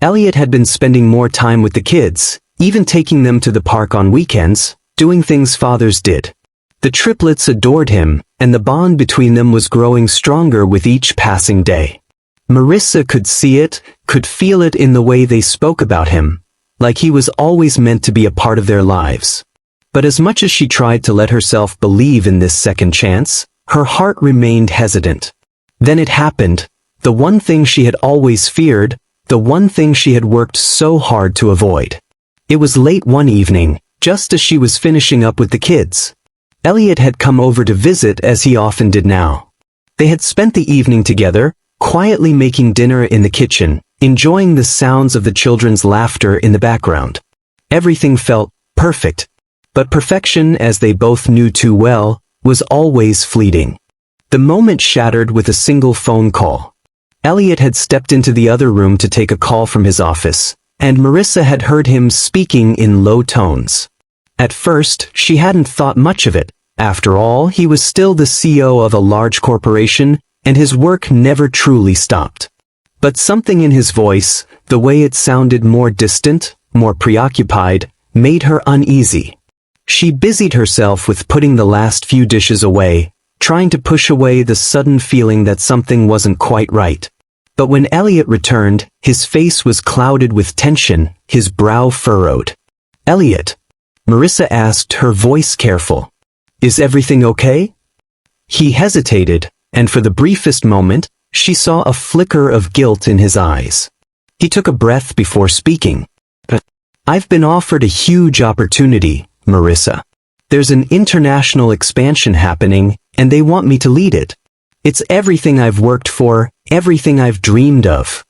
Elliot had been spending more time with the kids, even taking them to the park on weekends, doing things fathers did. The triplets adored him, and the bond between them was growing stronger with each passing day. Marissa could see it, could feel it in the way they spoke about him, like he was always meant to be a part of their lives. But as much as she tried to let herself believe in this second chance, her heart remained hesitant. Then it happened, the one thing she had always feared, the one thing she had worked so hard to avoid. It was late one evening, just as she was finishing up with the kids. Elliot had come over to visit as he often did now. They had spent the evening together, quietly making dinner in the kitchen, enjoying the sounds of the children's laughter in the background. Everything felt perfect. But perfection, as they both knew too well, was always fleeting. The moment shattered with a single phone call. Elliot had stepped into the other room to take a call from his office, and Marissa had heard him speaking in low tones. At first, she hadn't thought much of it. After all, he was still the CEO of a large corporation, and his work never truly stopped. But something in his voice, the way it sounded more distant, more preoccupied, made her uneasy. She busied herself with putting the last few dishes away, trying to push away the sudden feeling that something wasn't quite right. But when Elliot returned, his face was clouded with tension, his brow furrowed. "Elliot," Marissa asked, her voice careful. "Is everything okay?" He hesitated, and for the briefest moment, she saw a flicker of guilt in his eyes. He took a breath before speaking. "I've been offered a huge opportunity, Marissa. There's an international expansion happening, and they want me to lead it. It's everything I've worked for, everything I've dreamed of."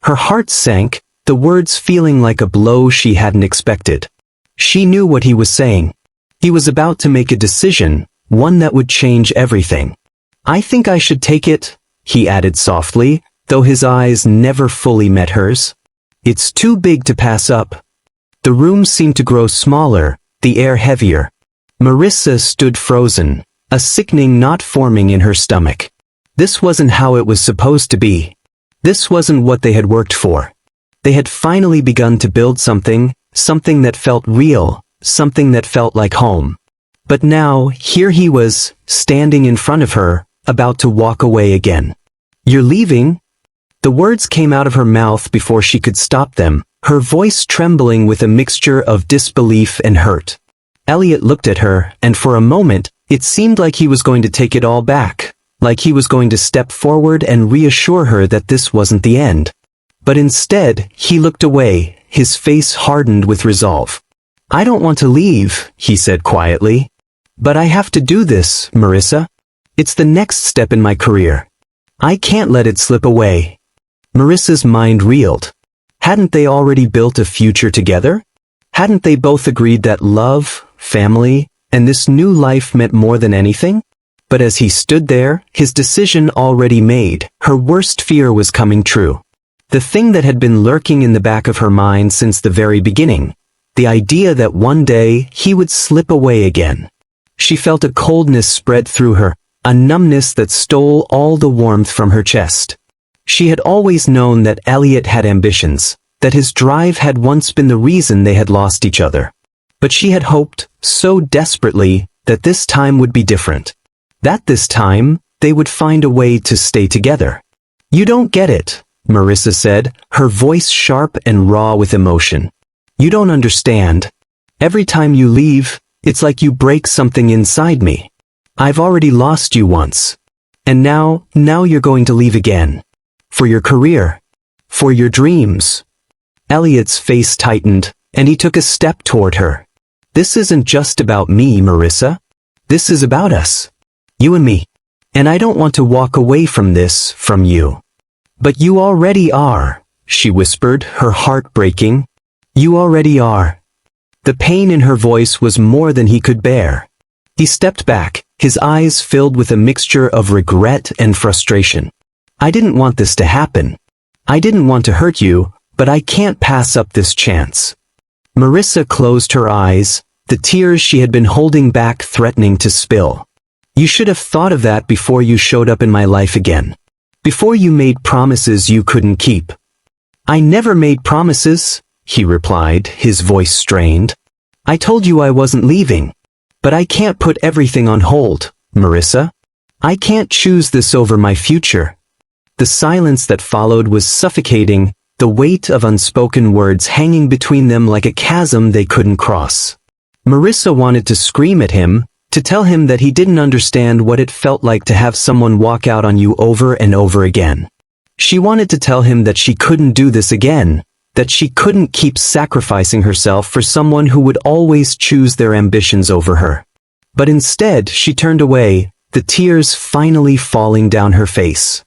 Her heart sank, the words feeling like a blow she hadn't expected. She knew what he was saying. He was about to make a decision, one that would change everything. "I think I should take it," he added softly, though his eyes never fully met hers. "It's too big to pass up." The room seemed to grow smaller, the air heavier. Marissa stood frozen, a sickening knot forming in her stomach. This wasn't how it was supposed to be. This wasn't what they had worked for. They had finally begun to build something, something that felt real, something that felt like home. But now, here he was, standing in front of her, about to walk away again. "You're leaving?" The words came out of her mouth before she could stop them, her voice trembling with a mixture of disbelief and hurt. Elliot looked at her, and for a moment, it seemed like he was going to take it all back, like he was going to step forward and reassure her that this wasn't the end. But instead, he looked away, his face hardened with resolve. "I don't want to leave," he said quietly. "But I have to do this, Marissa. It's the next step in my career. I can't let it slip away." Marissa's mind reeled. Hadn't they already built a future together? Hadn't they both agreed that love, family, and this new life meant more than anything? But as he stood there, his decision already made, her worst fear was coming true. The thing that had been lurking in the back of her mind since the very beginning. The idea that one day he would slip away again. She felt a coldness spread through her, a numbness that stole all the warmth from her chest. She had always known that Elliot had ambitions, that his drive had once been the reason they had lost each other. But she had hoped, so desperately, that this time would be different. That this time, they would find a way to stay together. "You don't get it," Marissa said, her voice sharp and raw with emotion. "You don't understand. Every time you leave, it's like you break something inside me. I've already lost you once. And now you're going to leave again. For your career. For your dreams." Elliot's face tightened, and he took a step toward her. "This isn't just about me, Marissa. This is about us. You and me. And I don't want to walk away from this, from you." "But you already are," she whispered, her heart breaking. "You already are." The pain in her voice was more than he could bear. He stepped back, his eyes filled with a mixture of regret and frustration. "I didn't want this to happen. I didn't want to hurt you, but I can't pass up this chance." Marissa closed her eyes, the tears she had been holding back threatening to spill. "You should have thought of that before you showed up in my life again. Before you made promises you couldn't keep." "I never made promises," he replied, his voice strained. "I told you I wasn't leaving. But I can't put everything on hold, Marissa. I can't choose this over my future." The silence that followed was suffocating, the weight of unspoken words hanging between them like a chasm they couldn't cross. Marissa wanted to scream at him, to tell him that he didn't understand what it felt like to have someone walk out on you over and over again. She wanted to tell him that she couldn't do this again, that she couldn't keep sacrificing herself for someone who would always choose their ambitions over her. But instead, she turned away, the tears finally falling down her face.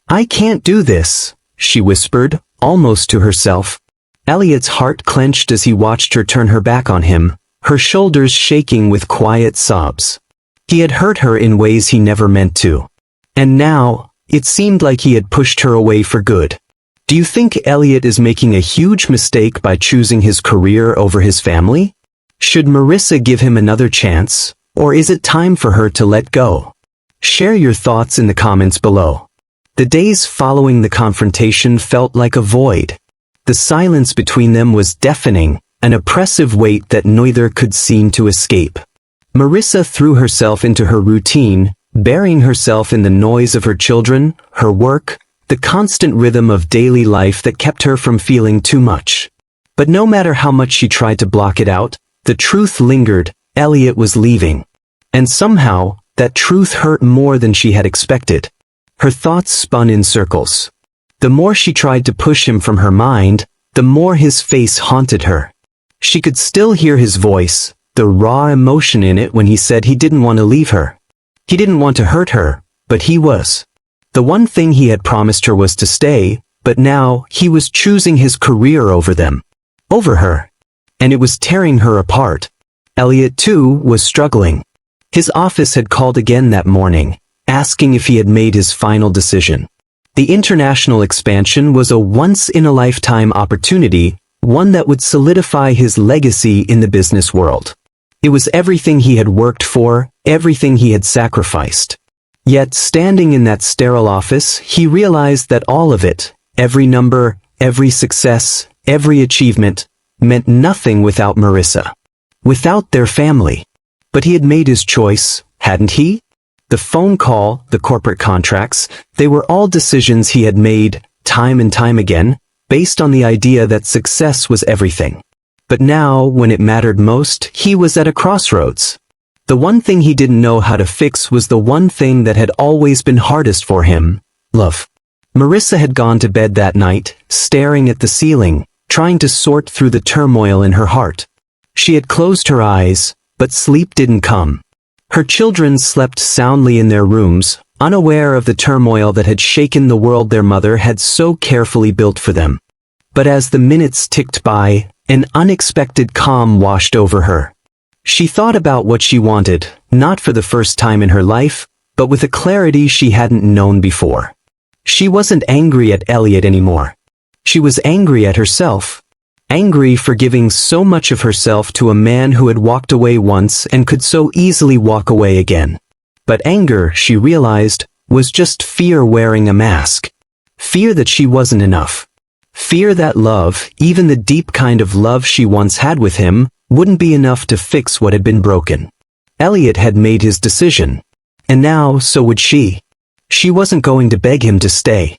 "I can't do this," she whispered, almost to herself. Elliot's heart clenched as he watched her turn her back on him, her shoulders shaking with quiet sobs. He had hurt her in ways he never meant to. And now, it seemed like he had pushed her away for good. Do you think Elliot is making a huge mistake by choosing his career over his family? Should Marissa give him another chance, or is it time for her to let go? Share your thoughts in the comments below. The days following the confrontation felt like a void. The silence between them was deafening, an oppressive weight that neither could seem to escape. Marissa threw herself into her routine, burying herself in the noise of her children, her work, the constant rhythm of daily life that kept her from feeling too much. But no matter how much she tried to block it out, the truth lingered. Elliot was leaving. And somehow, that truth hurt more than she had expected. Her thoughts spun in circles. The more she tried to push him from her mind, the more his face haunted her. She could still hear his voice, the raw emotion in it when he said he didn't want to leave her. He didn't want to hurt her, but he was. The one thing he had promised her was to stay, but now he was choosing his career over them. Over her. And it was tearing her apart. Elliot, too, was struggling. His office had called again that morning, asking if he had made his final decision. The international expansion was a once-in-a-lifetime opportunity, one that would solidify his legacy in the business world. It was everything he had worked for, everything he had sacrificed. Yet, standing in that sterile office, he realized that all of it, every number, every success, every achievement, meant nothing without Marissa. Without their family. But he had made his choice, hadn't he? The phone call, the corporate contracts, they were all decisions he had made, time and time again, based on the idea that success was everything. But now, when it mattered most, he was at a crossroads. The one thing he didn't know how to fix was the one thing that had always been hardest for him, love. Marissa had gone to bed that night, staring at the ceiling, trying to sort through the turmoil in her heart. She had closed her eyes, but sleep didn't come. Her children slept soundly in their rooms, unaware of the turmoil that had shaken the world their mother had so carefully built for them. But as the minutes ticked by, an unexpected calm washed over her. She thought about what she wanted, not for the first time in her life, but with a clarity she hadn't known before. She wasn't angry at Elliot anymore. She was angry at herself. Angry for giving so much of herself to a man who had walked away once and could so easily walk away again. But anger, she realized, was just fear wearing a mask. Fear that she wasn't enough. Fear that love, even the deep kind of love she once had with him, wouldn't be enough to fix what had been broken. Elliot had made his decision. And now, so would she. She wasn't going to beg him to stay.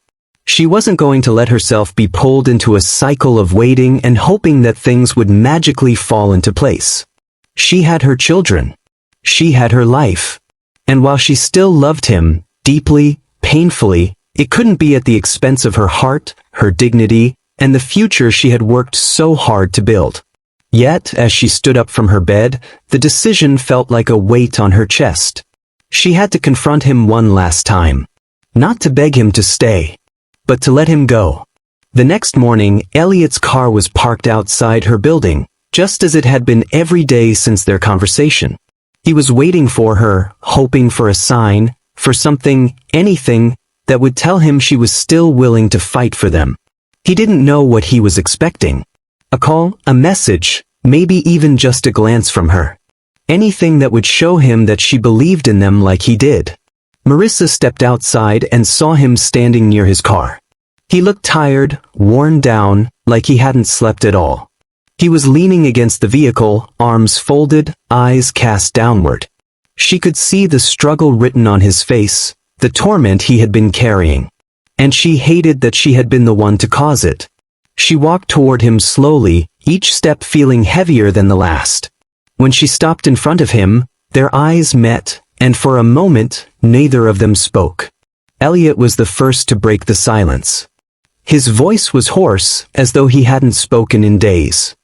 She wasn't going to let herself be pulled into a cycle of waiting and hoping that things would magically fall into place. She had her children. She had her life. And while she still loved him, deeply, painfully, it couldn't be at the expense of her heart, her dignity, and the future she had worked so hard to build. Yet, as she stood up from her bed, the decision felt like a weight on her chest. She had to confront him one last time. Not to beg him to stay, but to let him go. The next morning, Elliot's car was parked outside her building, just as it had been every day since their conversation. He was waiting for her, hoping for a sign, for something, anything, that would tell him she was still willing to fight for them. He didn't know what he was expecting. A call, a message, maybe even just a glance from her. Anything that would show him that she believed in them like he did. Marissa stepped outside and saw him standing near his car. He looked tired, worn down, like he hadn't slept at all. He was leaning against the vehicle, arms folded, eyes cast downward. She could see the struggle written on his face, the torment he had been carrying. And she hated that she had been the one to cause it. She walked toward him slowly, each step feeling heavier than the last. When she stopped in front of him, their eyes met, and for a moment, neither of them spoke. Elliot was the first to break the silence. His voice was hoarse, as though he hadn't spoken in days.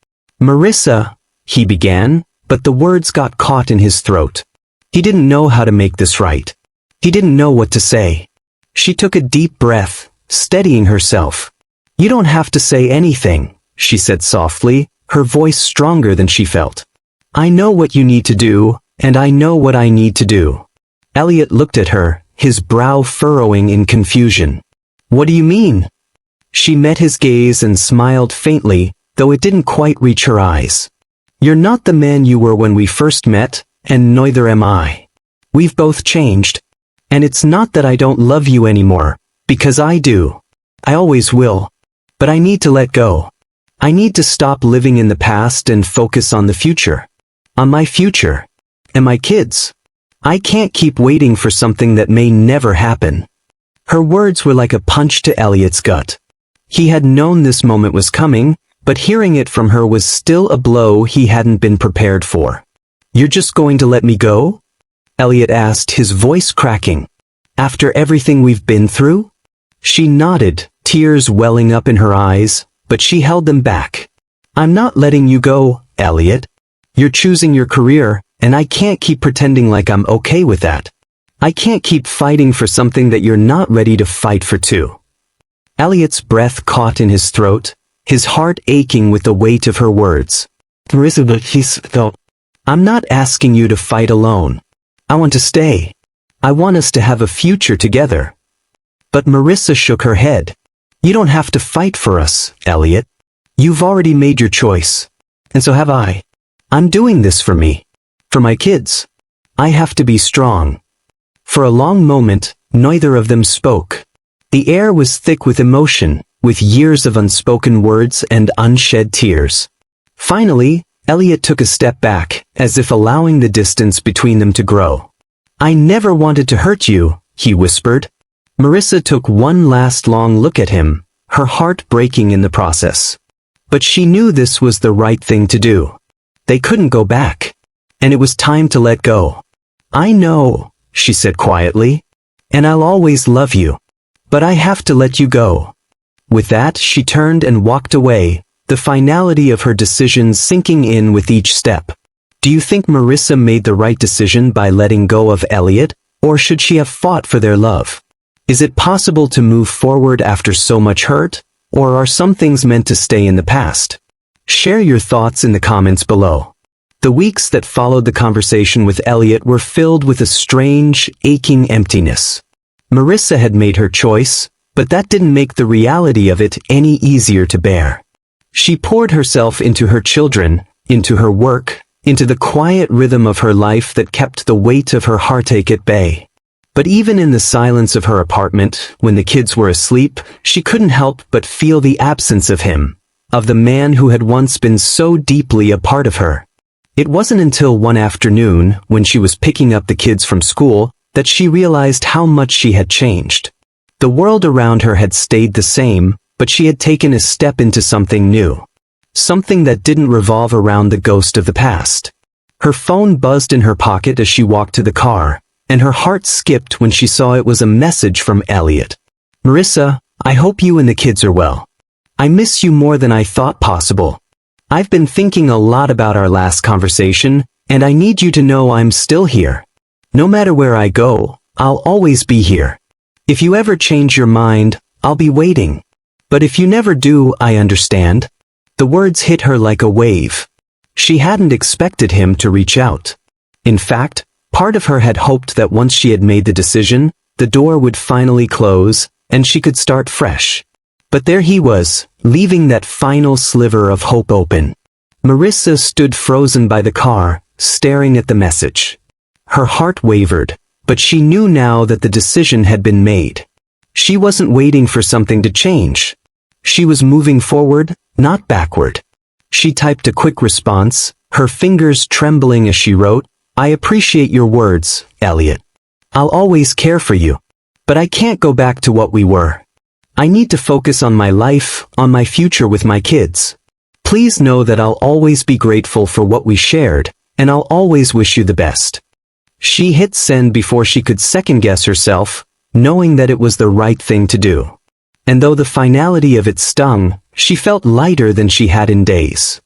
"Marissa," he began, but the words got caught in his throat. He didn't know how to make this right. He didn't know what to say. She took a deep breath, steadying herself. "You don't have to say anything," she said softly, her voice stronger than she felt. "I know what you need to do, and I know what I need to do." Elliot looked at her, his brow furrowing in confusion. "What do you mean?" She met his gaze and smiled faintly, though it didn't quite reach her eyes. "You're not the man you were when we first met, and neither am I. We've both changed. And it's not that I don't love you anymore, because I do. I always will. But I need to let go. I need to stop living in the past and focus on the future. On my future. And my kids. I can't keep waiting for something that may never happen." Her words were like a punch to Elliot's gut. He had known this moment was coming, but hearing it from her was still a blow he hadn't been prepared for. "You're just going to let me go?" Elliot asked, his voice cracking. "After everything we've been through?" She nodded, tears welling up in her eyes, but she held them back. "I'm not letting you go, Elliot. You're choosing your career, and I can't keep pretending like I'm okay with that. I can't keep fighting for something that you're not ready to fight for too." Elliot's breath caught in his throat, his heart aching with the weight of her words. "Marissa, I'm not asking you to fight alone. I want to stay. I want us to have a future together." But Marissa shook her head. "You don't have to fight for us, Elliot. You've already made your choice. And so have I. I'm doing this for me. For my kids. I have to be strong." For a long moment, neither of them spoke. The air was thick with emotion, with years of unspoken words and unshed tears. Finally, Elliot took a step back, as if allowing the distance between them to grow. "I never wanted to hurt you," he whispered. Marissa took one last long look at him, her heart breaking in the process. But she knew this was the right thing to do. They couldn't go back. And it was time to let go. "I know," she said quietly. "And I'll always love you. But I have to let you go." With that, she turned and walked away, the finality of her decisions sinking in with each step. Do you think Marissa made the right decision by letting go of Elliot, or should she have fought for their love? Is it possible to move forward after so much hurt, or are some things meant to stay in the past? Share your thoughts in the comments below. The weeks that followed the conversation with Elliot were filled with a strange, aching emptiness. Marissa had made her choice, but that didn't make the reality of it any easier to bear. She poured herself into her children, into her work, into the quiet rhythm of her life that kept the weight of her heartache at bay. But even in the silence of her apartment, when the kids were asleep, she couldn't help but feel the absence of him, of the man who had once been so deeply a part of her. It wasn't until one afternoon, when she was picking up the kids from school, that she realized how much she had changed. The world around her had stayed the same, but she had taken a step into something new. Something that didn't revolve around the ghost of the past. Her phone buzzed in her pocket as she walked to the car, and her heart skipped when she saw it was a message from Elliot. "Marissa, I hope you and the kids are well. I miss you more than I thought possible. I've been thinking a lot about our last conversation, and I need you to know I'm still here. No matter where I go, I'll always be here. If you ever change your mind, I'll be waiting. But if you never do, I understand." The words hit her like a wave. She hadn't expected him to reach out. In fact, part of her had hoped that once she had made the decision, the door would finally close, and she could start fresh. But there he was, leaving that final sliver of hope open. Marissa stood frozen by the car, staring at the message. Her heart wavered, but she knew now that the decision had been made. She wasn't waiting for something to change. She was moving forward, not backward. She typed a quick response, her fingers trembling as she wrote, "I appreciate your words, Elliot. I'll always care for you. But I can't go back to what we were. I need to focus on my life, on my future with my kids. Please know that I'll always be grateful for what we shared, and I'll always wish you the best." She hit send before she could second-guess herself, knowing that it was the right thing to do. And though the finality of it stung, she felt lighter than she had in days.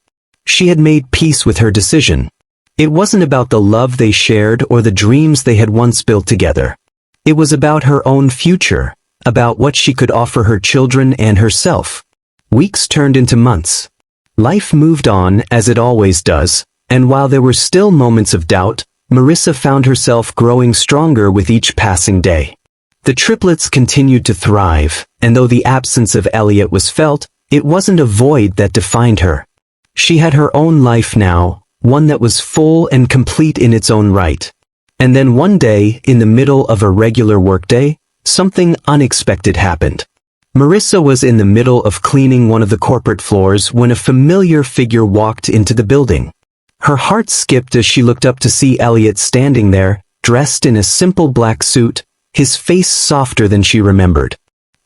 She had made peace with her decision. It wasn't about the love they shared or the dreams they had once built together. It was about her own future, about what she could offer her children and herself. Weeks turned into months. Life moved on, as it always does, and while there were still moments of doubt, Marissa found herself growing stronger with each passing day. The triplets continued to thrive, and though the absence of Elliot was felt, it wasn't a void that defined her. She had her own life now, one that was full and complete in its own right. And then one day, in the middle of a regular workday, something unexpected happened. Marissa was in the middle of cleaning one of the corporate floors when a familiar figure walked into the building. Her heart skipped as she looked up to see Elliot standing there, dressed in a simple black suit, his face softer than she remembered.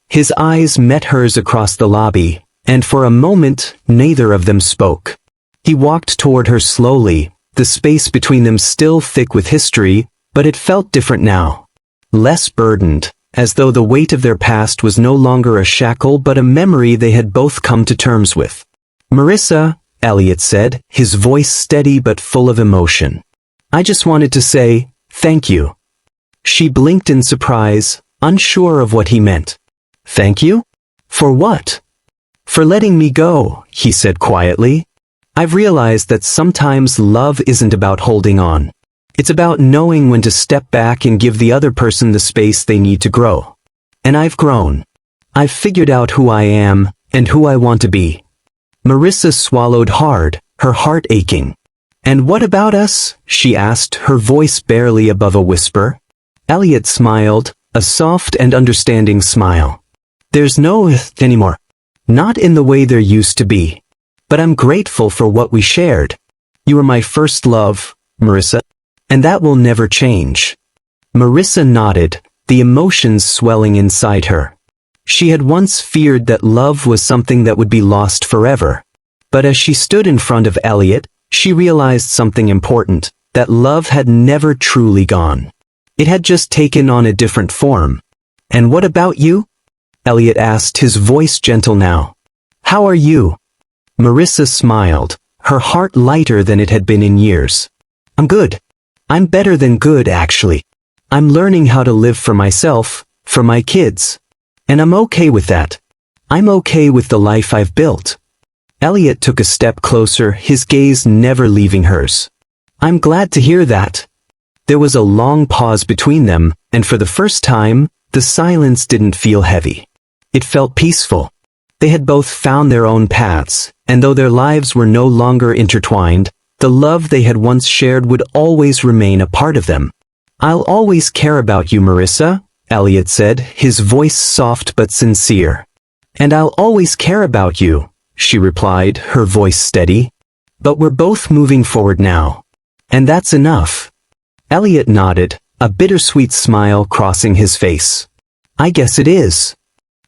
His eyes met hers across the lobby, and for a moment, neither of them spoke. He walked toward her slowly, the space between them still thick with history, but it felt different now. Less burdened, as though the weight of their past was no longer a shackle but a memory they had both come to terms with. "Marissa," Elliot said, his voice steady but full of emotion. "I just wanted to say, thank you." She blinked in surprise, unsure of what he meant. "Thank you? For what?" "For letting me go," he said quietly. "I've realized that sometimes love isn't about holding on. It's about knowing when to step back and give the other person the space they need to grow. And I've grown. I've figured out who I am, and who I want to be." Marissa swallowed hard, her heart aching. "And what about us?" she asked, her voice barely above a whisper. Elliot smiled, a soft and understanding smile. "There's no anymore. Not in the way there used to be. But I'm grateful for what we shared. You were my first love, Marissa. And that will never change." Marissa nodded, the emotions swelling inside her. She had once feared that love was something that would be lost forever. But as she stood in front of Elliot, she realized something important, that love had never truly gone. It had just taken on a different form. "And what about you?" Elliot asked, his voice gentle now. "How are you?" Marissa smiled, her heart lighter than it had been in years. I'm good. I'm better than good, actually. I'm learning how to live for myself, for my kids. And I'm okay with that. I'm okay with the life I've built. Elliot took a step closer, his gaze never leaving hers. I'm glad to hear that. There was a long pause between them, and for the first time, the silence didn't feel heavy. It felt peaceful. They had both found their own paths, and though their lives were no longer intertwined, the love they had once shared would always remain a part of them. I'll always care about you, Marissa, Elliot said, his voice soft but sincere. And I'll always care about you, she replied, her voice steady. But we're both moving forward now. And that's enough. Elliot nodded, a bittersweet smile crossing his face. I guess it is.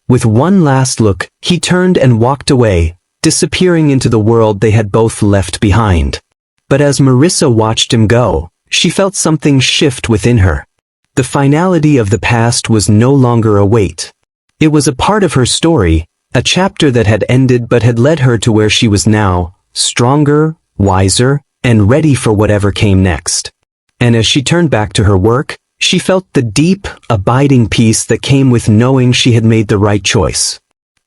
With one last look, he turned and walked away, disappearing into the world they had both left behind. But as Marissa watched him go, she felt something shift within her. The finality of the past was no longer a weight. It was a part of her story, a chapter that had ended but had led her to where she was now, stronger, wiser, and ready for whatever came next. And as she turned back to her work, she felt the deep, abiding peace that came with knowing she had made the right choice.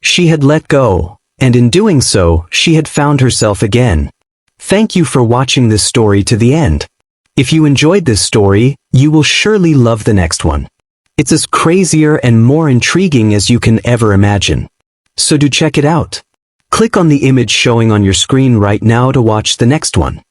She had let go, and in doing so, she had found herself again. Thank you for watching this story to the end. If you enjoyed this story, you will surely love the next one. It's as crazier and more intriguing as you can ever imagine. So do check it out. Click on the image showing on your screen right now to watch the next one.